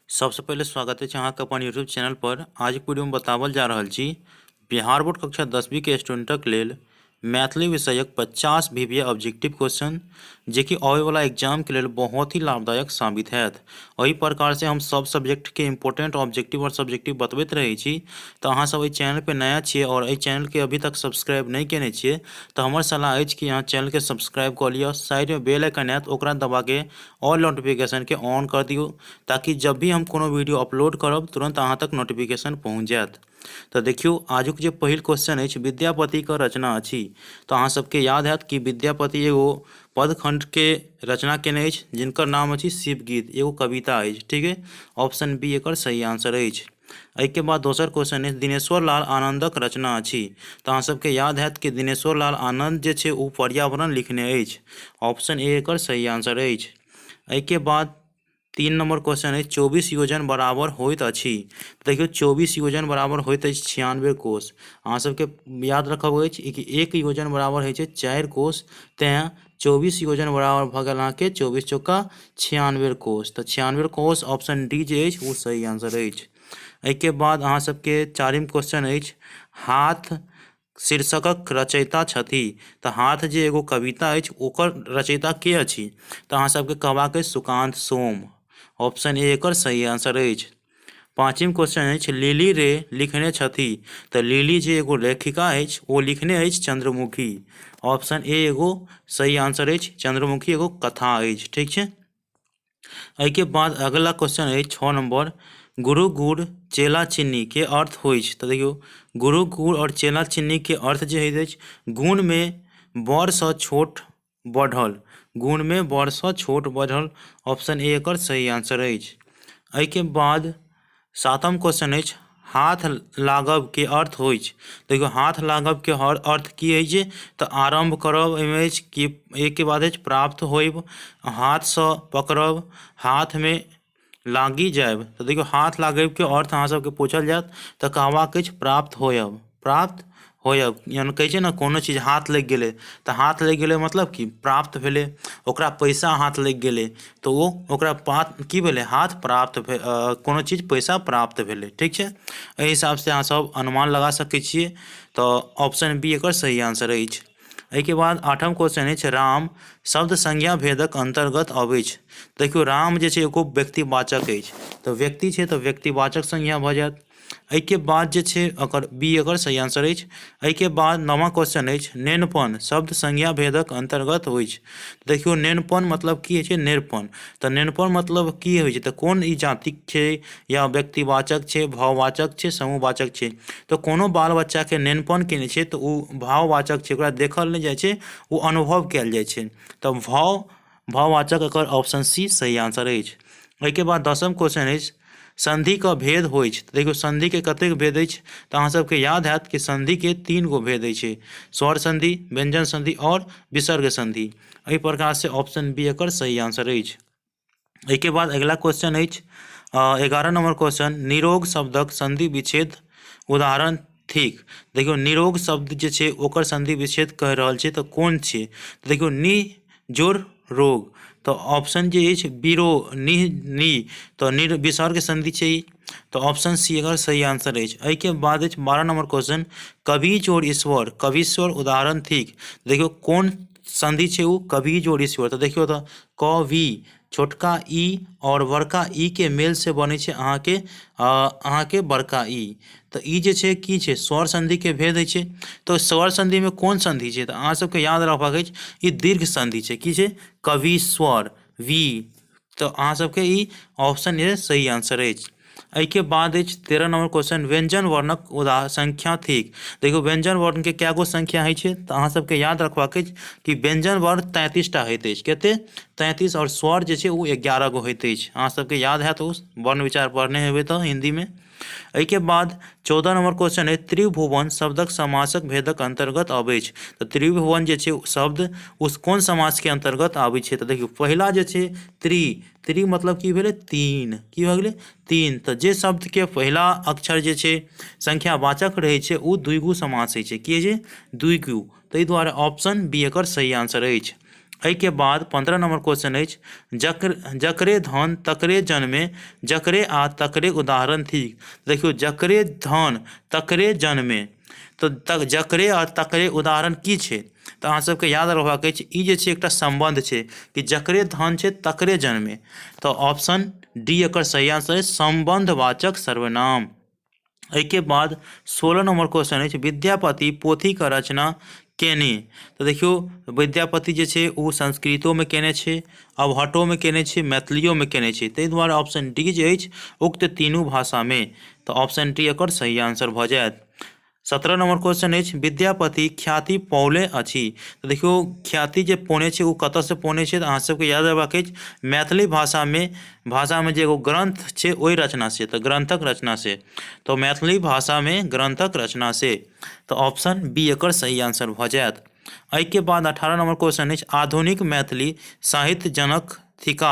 सबसे पहले स्वागत है अहाँके अपन यूट्यूब चैनल पर। आज वीडियो में बतावल जा रहल छी बिहार बोर्ड कक्षा 10वीं के स्टूडेंटक लेल मैथिली विषयक 50 वीवीए ऑब्जेक्टिव क्वेश्चन जे कि आवे वाला एग्जाम के लिए बहुत ही लाभदायक साबित हैत। वही प्रकार से हम सब सब्जेक्ट के इंपोर्टेंट ऑब्जेक्टिव और सब्जेक्टिव बतबैत रहे छी। तो अहाँ सब चैनल पे नया छे और चैनल के अभी तक सब्सक्राइब नहीं केने छे तो हमर सलाह है कि यहाँ चैनल के सब्सक्राइब कर लियो। साइड में बेल आइकन है ओकरा दबा के ऑल नोटिफिकेशन के ऑन कर दियो ताकि जब भी हम कोनो वीडियो अपलोड करब तुरंत अहाँ तक नोटिफिकेशन पहुँच जात। तो देखियो आजुक जो पहिल क्वेश्चन है विद्यापति का रचना अछि। तो अहाँ सबके याद हैत कि विद्यापति एगो पदखंड के रचना केने अछि जिनकर नाम अछि शिवगीत, एगो कविता अछि। ठीक है, ऑप्शन बी एकर सही आंसर अछि। एहिके बाद दोसर क्वेश्चन है दिनेश्वर लाल आनंदक रचना अछि। तो अहाँ सबके याद हैत कि दिनेश्वर लाल आनंद जे छै ओ पर्यावरण लिखने अछि। ऑप्शन ए एकर सही आंसर अछि। एहिके बाद 3 नंबर क्वेश्चन है 24 योजन बराबर होइत अछि। देखियो 24 योजन बराबर होइत अछि 96 कोष। अहाँ सबके याद रखब अछि कि 1 योजन बराबर है 4 कोष, तें 24 योजन बराबर भऽ गेल अहाँके 24 चौका 96 कोष। तो 96 कोष ऑप्शन डी जे अछि वो सही आंसर अछि। एहिके बाद अहाँ सबके चारिम क्वेश्चन अछि हाथ शीर्षकक रचयिता छथि। तो हाथ जे एगो कविता अछि ओकर रचयिता के अछि। तो अहाँ सबके कहबाक अछि सुकांत सोम। ऑप्शन ए एकर सही आंसर अछि। पाँचम क्वेश्चन अछि लिली रे लिखने छथि। तो लिली जे एगो लेखिका अछि वो लिखने अछि चंद्रमुखी। ऑप्शन ए एगो सही आंसर अछि। चंद्रमुखी एगो कथा अछि। ठीक है, एहिके बाद अगला क्वेश्चन है 6 नंबर गुरु गुड़ चेला चीनी के अर्थ होइ छै। तो देखियो गुरु गुड़ और चेला चीनी के अर्थ जे होइत अछि गुण में बड़ सँ छोट बढ़ल, गुण में बड़ सँ छोट बढ़ल। ऑप्शन ए एकर सही आंसर अछि। एहिके बाद 7म क्वेश्चन अछि हाथ लागब के अर्थ होइ छै। देखियो हाथ लागब के अर्थ की होइ छै तो आरंभ करब एहिमे अछि कि एक के बाद अछि प्राप्त होइब, हाथ से पकड़ब, हाथ में लागी जायब। तो देखियो हाथ लागब के अर्थ अहाँ सबके पूछल जात तो कहबाक अछि प्राप्त होयब, प्राप्त होयब। यानी कहै छै ना कोनो चीज हाथ लग गेले तो हाथ लग गेले मतलब कि प्राप्त भेले। ओकरा पैसा हाथ लग गेले तो वो ओकरा की भेले हाथ प्राप्त कोनो चीज पैसा प्राप्त भेले। ठीक है, एहि हिसाब से अहाँ सब अनुमान लगा सकै छिए। तो ऑप्शन बी एकर सही आंसर अछि। एहिके बाद 8म क्वेश्चन अछि राम शब्द संज्ञा भेदक अंतर्गत अबै छै। देखियो राम जे छै एगो व्यक्तिवाचक अछि तो व्यक्ति छै तो व्यक्तिवाचक संज्ञा भऽ जायत। एहिके बाद जे छै एकर बी एकर सही आंसर अछि। एहिके बाद 9वां क्वेश्चन अछि नेनपन शब्द संज्ञा भेदक अंतर्गत होइ छै। देखियो नेनपन मतलब की होइ छै नेरपन। तो नेनपन मतलब की होइ छै तो कोन ई जातिक छै या व्यक्तिवाचक छै, भाववाचक छै, समूहवाचक छै। तो कोनो बाल बच्चा के नेनपन केने छै तो उ भाववाचक छै, ओकरा देखल नहीं जाइ छै, वो अनुभव कयल जाइ छै। तो भाववाचक एकर ऑप्शन सी सही आंसर अछि। एहिके बाद 10म क्वेश्चन अछि संधि का भेद होइ छै। देखियो संधि के कतेक भेद अछि तो अहाँ सबके याद हैत कि संधि के 3 गो भेद होइ छै स्वर संधि, व्यंजन संधि और विसर्ग संधि। एहि प्रकार से ऑप्शन बी एकर सही आंसर अछि। एहिके बाद अगला क्वेश्चन अछि 11 नंबर क्वेश्चन निरोग शब्दक संधि विच्छेद उदाहरण थिक। देखियो निरोग शब्द जे छै ओकर संधि विच्छेद कह रहल छै तो कोन छै। देखियो नि जोड़ रोग तो ऑप्शन जे अछि बिरो नि तो निर विसर्ग संधि छै तो ऑप्शन सी एकर सही आंसर अछि। एहिके बाद अछि 12 नंबर क्वेश्चन कवि जोड़ ईश्वर कवीश्वर उदाहरण थिक। देखियो कोन संधि छै वो कवि जोड़ ईश्वर। तो देखियो तो कवि छोटका ई और बड़का ई के मेल से बने छै अहाँके बड़का ई। तो ई जे छै की छै स्वर संधि के भेद होइ छै। तो स्वर संधि में कोन संधि छै तो अहाँ सबके याद रखबाक अछि ई दीर्घ संधि छै। की छै कवीश्वर वी। तो अहाँ सबके ई ऑप्शन ए सही आंसर अछि। एहिके बाद अछि 13 नंबर क्वेश्चन व्यंजन वर्णक संख्या थिक। देखियो व्यंजन वर्ण के कए गो संख्या होइ छै तो अहाँ सबके याद रखबाक अछि कि व्यंजन वर्ण 33 टा होइत अछि। कते 33 और स्वर जे छै वो 11 गो होइत अछि। अहाँ सबके याद हैत ओ वर्ण विचार पढ़ने हेबै तो हिंदी में। एहिके बाद 14 नंबर क्वेश्चन है त्रिभुवन शब्दक समासक भेदक अंतर्गत अबै छै। तो त्रिभुवन जे छै शब्द उस कोन समास के अंतर्गत आबै छै। तो देखियो पहिला जे छै त्रि मतलब की भेलै 3, की भऽ गेलै 3। तो जे शब्द के पहिला अक्षर जे छै संख्यावाचक रहै छै वो द्विगु समास होइ छै। की होइ छै द्विगु। ताहि दुआरे ऑप्शन बी एकर सही आंसर अछि। के बाद 15 नंबर क्वेश्चन है जकरे धन तकरे जन्मे जकरे आ तकरे उदाहरण थी। देखियो जकरे धन तकरे जन्मे तो जकरे आ तकरे उदाहरण की छे तो अहाँ सबके याद रखबाक अछि ई जे छै एकटा संबंध छै कि जकरे धन छै तकरे जन्मे तो ऑप्शन डी एकर सही आंसर है संबंधवाचक सर्वनाम। के बाद 16 नंबर क्वेश्चन है विद्यापति पोथी का रचना केने तो देखियो विद्यापति जे छै ओ संस्कृतो में केने छै अवहटो में केने छै मैथिलियो में केने छै ताहि दुआरे ऑप्शन डी जे अछि उक्त तीनू भाषा में तो ऑप्शन डी एकर सही आंसर भ जायत। 17 नंबर क्वेश्चन है विद्यापति ख्याति पौले अछि तो देखियो ख्याति जे पौने छै ओ कतऽ से पौने छै तो अहाँ सबके याद रखबाक अछि मैथिली भाषा में जे एगो ग्रंथ छै ओहि रचना से तो ग्रंथक रचना से तो मैथिली भाषा में ग्रंथक रचना से तो ऑप्शन बी एकर सही आंसर भ जायत। के बाद 18 नंबर क्वेश्चन है आधुनिक मैथिली साहित्य जनक थिका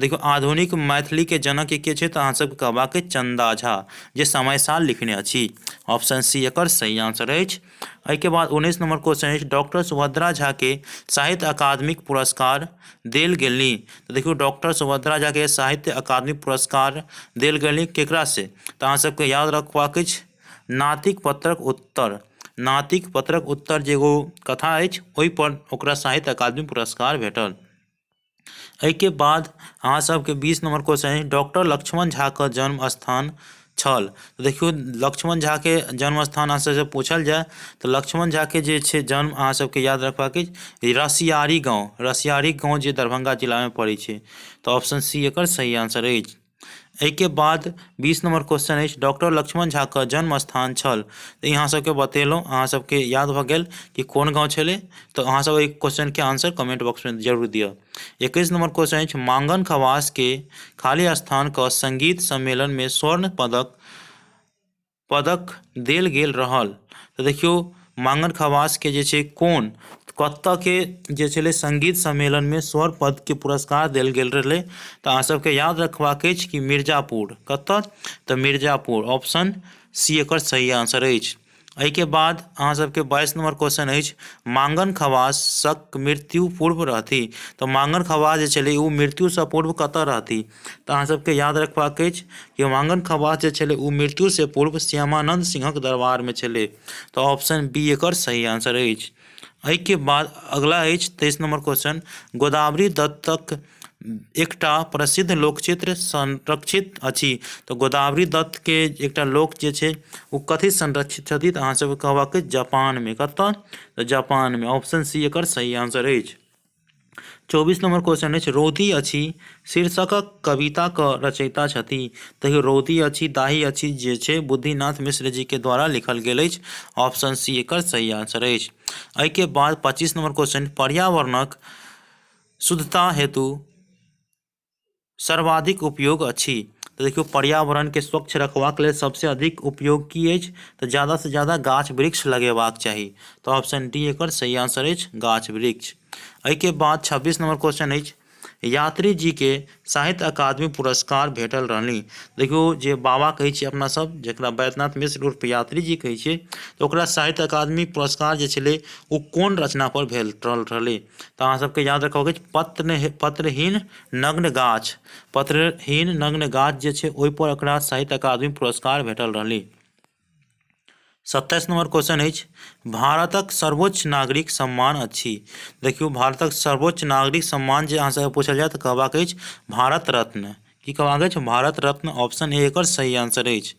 देखियो आधुनिक मैथिली के जनक के छै तो अहाँ सबके कहबाक चंदा झा जे समय साल लिखने अछि ऑप्शन सी एकर सही आंसर अछि। के बाद 19 नंबर क्वेश्चन है डॉक्टर सुभद्रा झा के साहित्य अकादमिक पुरस्कार देल गेलनी तो देखियो डॉक्टर सुभद्रा झा के साहित्य अकादमिक पुरस्कार देल गेलनी केकरा से तो अहाँ सबके याद रखबाक अछि नातिक पत्रक उत्तर जे एगो कथा अछि ओहि पर ओकरा साहित्य अकादमी पुरस्कार भेटल। के बाद अहाँ सबके 20 नंबर क्वेश्चन है डॉक्टर लक्ष्मण झा का जन्म स्थान छल तो देखियो लक्ष्मण झा के जन्म स्थान अहाँ सबसे पूछल जाए तो लक्ष्मण झा के जे छै जन्म अहाँ सबके याद रखबाक अछि रसियारी गाँव जे दरभंगा जिला में पड़ै छै तो ऑप्शन सी एकर सही आंसर अछि। के बाद 20 नंबर क्वेश्चन है डॉक्टर लक्ष्मण झा का जन्म स्थान छल तो यहाँ सबके बतेलहुँ अहाँ सबके याद भ गेल कि कौन गाँव छलै तो अहाँ सब एक क्वेश्चन के आंसर कमेंट बॉक्स में जरूर दिअ। 21 नंबर क्वेश्चन है मांगन खवास के खाली स्थान का संगीत सम्मेलन में स्वर्ण पदक देल गेल रहल तो देखियो मांगन खवास के जे छै कोन कत्ता के जे छलै संगीत सम्मेलन में स्वर्ण पद के पुरस्कार देल गेल रहलै तो अहाँ सबके याद रखबाक अछि कि मिर्जापुर कत्ता तो मिर्जापुर ऑप्शन सी एकर सही आंसर अछि। के बाद अहाँ सबके 22 नंबर क्वेश्चन अछि मांगन खवासक मृत्यु पूर्व रहती तो मांगन खवास जे छलै ओ मृत्यु से पूर्व कतऽ रहती तो अहाँ सबके याद रखबाक अछि कि मांगन खवास जे छलै ओ मृत्यु से पूर्व श्यामानंद सिंहक दरबार में छलै तो ऑप्शन बी एकर सही आंसर अछि। के बाद अगला अछि 23 नंबर क्वेश्चन गोदावरी दत्तक एकटा प्रसिद्ध लोकचित्र संरक्षित अछि तो गोदावरी दत्त के एकटा लोक जे छै ओ कथी संरक्षित छथि तो अहाँ सबके कहबाक जापान में कतऽ तो जापान में ऑप्शन सी एकर सही आंसर अछि। 24 नंबर क्वेश्चन है रोधी अछि शीर्षक कविता का रचयिता छथि तो रोधी अछि दाही अछि जे छै बुद्धिनाथ मिश्र जी के द्वारा लिखल गेल अछि ऑप्शन सी एकर सही आंसर अछि। के बाद 25 नंबर क्वेश्चन पर्यावरणक शुद्धता हेतु सर्वाधिक उपयोग अछि तो देखियो पर्यावरण के स्वच्छ रखबाक लेल सबसे अधिक उपयोग की अछि तो ज़्यादा से ज़्यादा गाछ वृक्ष लगेबाक चाही तो ऑप्शन डी एकर सही आंसर अछि गाछ वृक्ष। के बाद 26 नंबर क्वेश्चन अछि यात्री जी के साहित्य अकादमी पुरस्कार भेटल रहनी देखियो जे बाबा कहै छी अपना सब जकरा बैद्यनाथ मिश्र उर्फ यात्री जी कहै छै तो ओकरा साहित्य अकादमी पुरस्कार जे छलै ओ कोन रचना पर भेटल रहलै तो अहाँ सबके याद रखबाक अछि पत्रहीन नग्न गाछ जे छै ओहि पर ओकरा साहित्य अकादमी पुरस्कार भेटल रहलै। 27 नंबर क्वेश्चन अछि भारतक सर्वोच्च नागरिक सम्मान अछि देखियो भारतक सर्वोच्च नागरिक सम्मान जे अहाँ से पूछल जाए तो कहबाक अछि भारत रत्न की कहबाक अछि भारत रत्न ऑप्शन ए एकर सही आंसर अछि।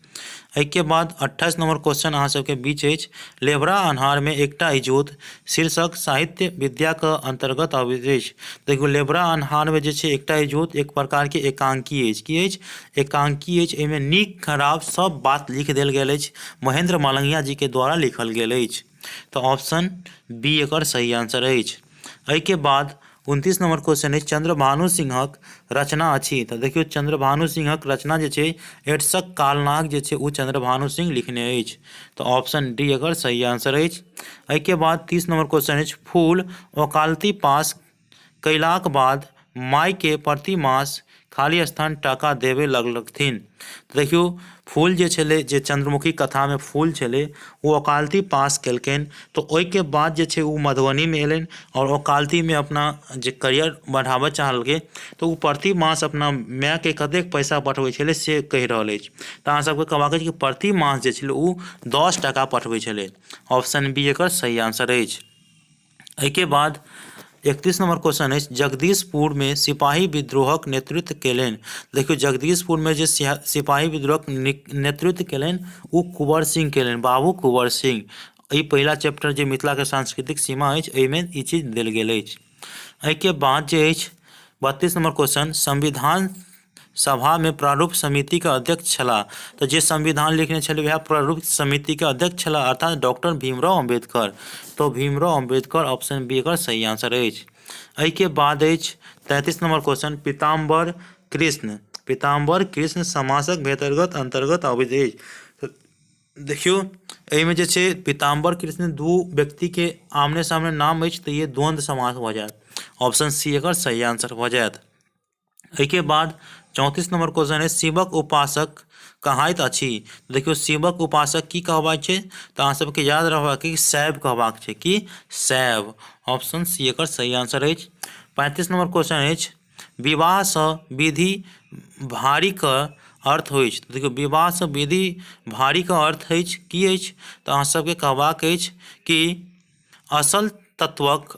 के बाद 28 नंबर क्वेश्चन अहाँ सबके बीच अछि लेबरा अन्हार में एकटा इजोत शीर्षक साहित्य विद्या के अंतर्गत अबैत अछि देखियो लेबरा अन्हार में जे छै एकटा इजोत एक प्रकार के एकांकी अछि की अछि एकांकी अछि एहिमे नीक खराब सब बात लिख देल गेल अछि महेंद्र मलंगिया जी के द्वारा लिखल गेल अछि तो ऑप्शन बी एकर सही आंसर अछि। के बाद 29 नंबर क्वेश्चन है चंद्रभानु सिंहक रचना अछि तो देखियो चंद्रभानु सिंहक रचना जे छै एड्सक कालनाग जे छै ओ चंद्रभानु सिंह लिखने अछि तो ऑप्शन डी एकर सही आंसर अछि। के बाद 30 नंबर क्वेश्चन अछि फूल वकालती पास कयलाक बाद माय के प्रति मास खाली स्थान टाका देबे लगलखिन। तो देखियो फूल जे छले, जे चंद्रमुखी कथा में फूल छले, वो वकालती पास केलखिन। तो ओहिके बाद जे छे वो मधुबनी में एलन और वकालती में अपना जे करियर बढ़ाबऽ चाहलकै। तो वो प्रति मास अपना माय के कतेक पैसा पठबै छलै से कहि रहल अछि। तऽ अहाँ सबके कहबाक अछि कि प्रति मास जे छलै ओ 10 टका पठबै छलै। ऑप्शन बी एकर सही आंसर अछि। एहिके बाद 31 नंबर क्वेश्चन है, जगदीशपुर में सिपाही विद्रोहक नेतृत्व केलनि। देखियो जगदीशपुर में जे सिपाही विद्रोहक नेतृत्व केलनि ओ कुंवर सिंह केलनि, बाबू कुंवर सिंह। ई पहिला चैप्टर जे मिथिला के सांस्कृतिक सीमा अछि एहिमे ई चीज देल गेल अछि। एहिके बाद जे अछि 32 नंबर क्वेश्चन, संविधान सभा में प्रारूप समिति के अध्यक्ष छलाह। तो जे संविधान लिखने छलै वह प्रारूप समिति के अध्यक्ष छलाह, अर्थात डॉक्टर भीमराव अम्बेडकर। तो भीमराव अम्बेडकर ऑप्शन बी एकर सही आंसर अछि। एहिके बाद अछि 33 नंबर क्वेश्चन, पीताम्बर कृष्ण। पीताम्बर कृष्ण समासक भेतरगत अंतर्गत अबैत अछि। देखियो एहिमे जे छै पीताम्बर कृष्ण दू व्यक्ति के आमने सामने नाम अछि, तो ये द्वंद्व समास भऽ जायत। ऑप्शन सी एकर सही आंसर भऽ जायत। एहिके बाद 34 नंबर क्वेश्चन है, शिवक उपासक कहाइत अछि। देखियो शिवक उपासक की कहबाक छै, तो अहाँ सबके याद रखबाक कि शैव कहबाक छै, कि शैव। ऑप्शन सी एकर सही आंसर अछि। 35 नंबर क्वेश्चन अछि, विवाह सँ विधि भारी के अर्थ अछि। देखियो विवाह सँ विधि भारी के अर्थ अछि की अछि, तो अहाँ सबके कहबाक अछि कि असल तत्वक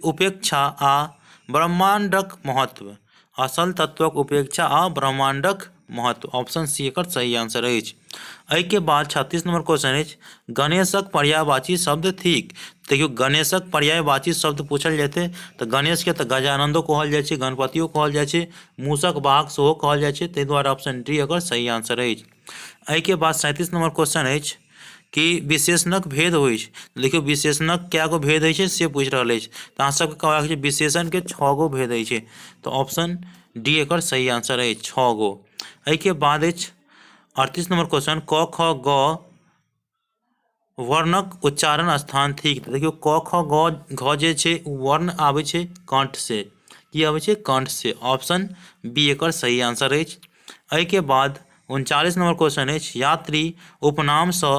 उपेक्षा आ ब्रह्मांडक महत्व। असल तत्वक उपेक्षा आ ब्रह्मांडक महत्व। ऑप्शन सी एकर सही आंसर अछि। एहिके बाद 36 नंबर क्वेश्चन अछि, गणेशक पर्यायवाची शब्द थिक। देखियो गणेशक पर्यायवाची शब्द पूछल जेतै तो गणेश के तो गजानंदो कहल जाइ छै, गणपतियो कहल जाइ छै, मूषक वाहक सेहो कहल जाइ छै। ताहि दुआरे ऑप्शन डी एकर सही आंसर अछि। एहिके बाद 37 नंबर क्वेश्चन अछि कि विशेषणक भेद होइ छै। देखियो विशेषणक कए गो भेद होइ छै से पूछि रहल अछि। तो अहाँ सबके कहबाक छै विशेषण के 6 गो भेद होइ छै। तो ऑप्शन डी एकर सही आंसर अछि, 6 गो। एहिके बाद अछि 38 नंबर क्वेश्चन, क ख ग वर्णक उच्चारण स्थान थिक। देखियो क ख ग घ जे छै वर्ण आबै छै कंठ से। की आबै छै? कंठ से। ऑप्शन बी एकर सही आंसर अछि। एहिके बाद 39 नंबर क्वेश्चन अछि, यात्री उपनाम सँ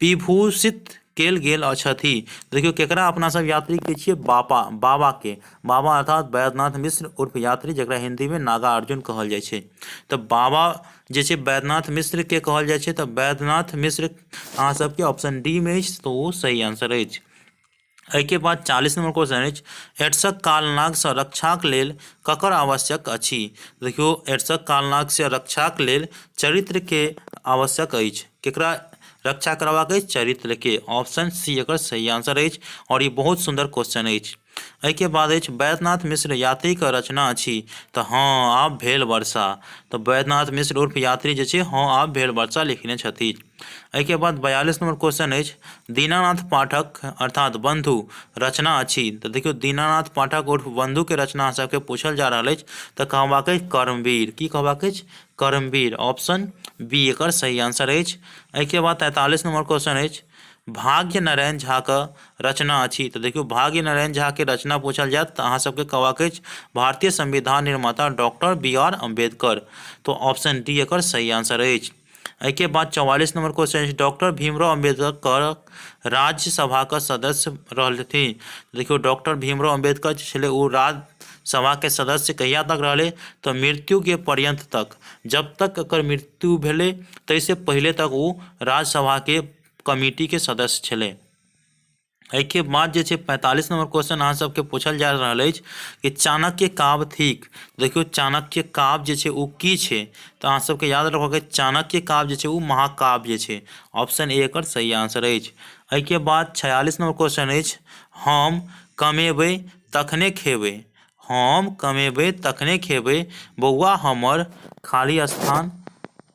विभूषित केल गेल छथि। देखियो केकरा अपना सब यात्री कहै छियै? बाबा के। बाबा अर्थात बैद्यनाथ मिश्र उर्फ यात्री, जकरा हिंदी में नागा अर्जुन कहल जाइ छै। तो बाबा जे छै बैद्यनाथ मिश्र के कहल जाइ छै। तो बैद्यनाथ मिश्र अहाँ सबके ऑप्शन डी में अछि, तो वो सही आंसर अछि। एहिके बाद 40 नंबर क्वेश्चन अछि, एड्सक कालनाग सँ रक्षाक लेल ककर आवश्यक अछि। देखियो एड्सक कालनाग से रक्षाक लेल चरित्र के आवश्यक अछि। केकरा रक्षा करबाक अछि? चरित्र के। ऑप्शन सी एकर सही आंसर अछि और ये बहुत सुंदर क्वेश्चन अछि। एहिके बाद अछि, बैद्यनाथ मिश्र यात्री के रचना अछि। तो हाँ आब भेल वर्षा। तो बैद्यनाथ मिश्र उर्फ यात्री जे छै हाँ आब भेल वर्षा लिखने छथि। एहिके बाद 42 नंबर क्वेश्चन अछि, दीनानाथ पाठक अर्थात बंधु रचना अछि। तो देखियो दीनानाथ पाठक उर्फ बंधु के रचना अहाँ सबके पूछल जा रहल अछि। तो कहबाक अछि कर्मवीर। की कहबाक अछि? कर्मवीर। ऑप्शन बी एकर सही आंसर अछि। एहिके बाद 43 नंबर क्वेश्चन अछि, भाग्य नारायण झा के रचना अछि। तो देखियो भाग्य नारायण झा के रचना पूछल जायत तो अहाँ सबके कहबाक अछि भारतीय संविधान निर्माता डॉक्टर बी आर अम्बेडकर। तो ऑप्शन डी एकर सही आंसर अछि। एहिके बाद 44 नंबर क्वेश्चन अछि, डॉक्टर भीमराव अम्बेडकर राज्यसभा का सदस्य रहलथिन। देखियो डॉक्टर भीमराव अम्बेडकर जे छलै ओ राज्यसभा के सदस्य कहिया तक रहले? तो मृत्यु के पर्यंत तक। जब तक एकर मृत्यु भेलै ताहिसे पहिले तक वो राज्यसभा के कमिटी के सदस्य छलै। एहिके बाद जे छै 45 नंबर क्वेश्चन अहाँ सबके पूछल जा रहल अछि कि चाणक्य काव्य थिक। देखियो चाणक्य काव्य जे छै ओ की छै? तो अहाँ सबके याद रखबाक अछि चाणक्य काव्य जे छै ओ महाकाव्य छै। ऑप्शन ए एकर सही आंसर अछि। एहिके बाद 46 नंबर क्वेश्चन अछि, हम कमेबै तखने खेबै। हम कमेबै तखने खेबै, बौआ हमर खाली स्थान।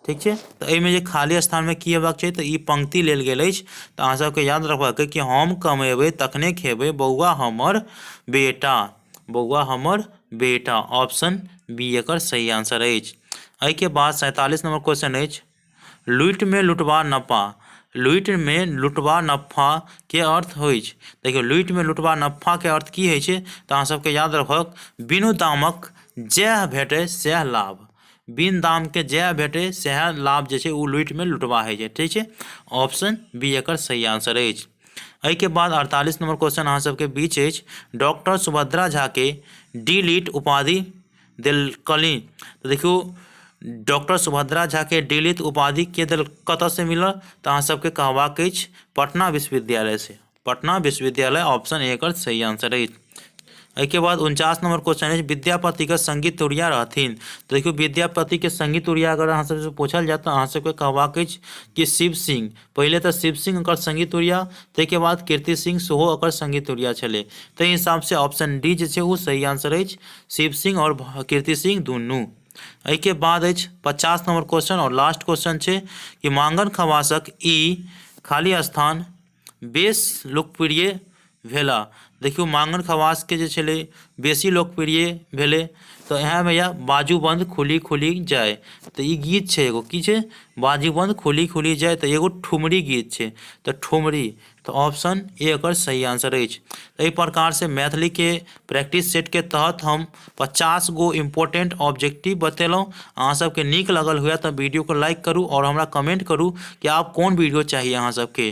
ठीक छै। तो एहिमे जे खाली स्थान में की हेबाक छै? तो ई पंक्ति लेल गेल अछि। तो अहाँ सबके याद रखबाक अछि कि हम कमेबै तखने खेबै, बौआ हमर बेटा। बौआ हमर बेटा। ऑप्शन बी एकर सही आंसर अछि। एहिके बाद 47 नंबर क्वेश्चन अछि, लूटि में लुटबा नफा। लूटि में लुटबा नफा के अर्थ होइ छै? देखियो लूटि में लुटबा नफा के अर्थ की होइ छै? तो अहाँ सबके याद रखब बिनु दामक जह भेटै सएह लाभ, बिन दाम के जह भेटै सएह लाभ जे छै ओ लूटि में लुटवा है छै। ठीक है, ऑप्शन बी एकर सही आंसर अछि। एहिके बाद 48 नंबर क्वेश्चन अहाँ सबके बीच अछि, डॉक्टर सुभद्रा झा के डी लिट उपाधि देलकली। तो देखियो डॉक्टर सुभद्रा झा के डी लिट उपाधि के देल कतऽ से मिलल, तो अहाँ सबके कहबाक अछि पटना विश्वविद्यालय से। पटना विश्वविद्यालय ऑप्शन ए एकर सही आंसर अछि। एहिके बाद 49 नंबर क्वेश्चन है, विद्यापति के संगीत तुरिया रहथिन। तो देखियो विद्यापति के संगीत तुरिया अगर अहाँ सबसे पूछल जाए तो अहाँ सबके कहबाक अछि कि शिव सिंह। पहले तो शिव सिंह एकर संगीत तुरिया, ताहिके बाद कीर्ति सिंह सेहो एकर संगीत तुरिया छलै। ताहि हिसाब से ऑप्शन डी जे छै ओ सही आंसर अछि, शिव सिंह और कीर्ति सिंह दुनू। एहिके बाद अछि 50 नंबर क्वेश्चन और लास्ट क्वेश्चन छै कि मांगन खवासक ई खाली स्थान बेस लोकप्रिय भेला। देखियो मांगन खवास के जे छलै बेसी लोकप्रिय भेलै, तो यहाँ में यह बाजूबंद खुली खुली जाए। तो ई गीत छै एगो, की छै, बाजूबंद खुली खुली जाए, तो एगो ठुमरी गीत छै, तो ठुमरी। तो ऑप्शन ए एकर सही आंसर अछि। एहि प्रकार से मैथिली के प्रैक्टिस सेट के तहत हम 50 गो इम्पोर्टेंट ऑब्जेक्टिव बतेलहुँ। अहाँ सबके नीक लगल हुए तो वीडियो को लाइक करूँ और हमरा कमेंट करूँ कि आप कौन वीडियो चाहिए अहाँ सबके।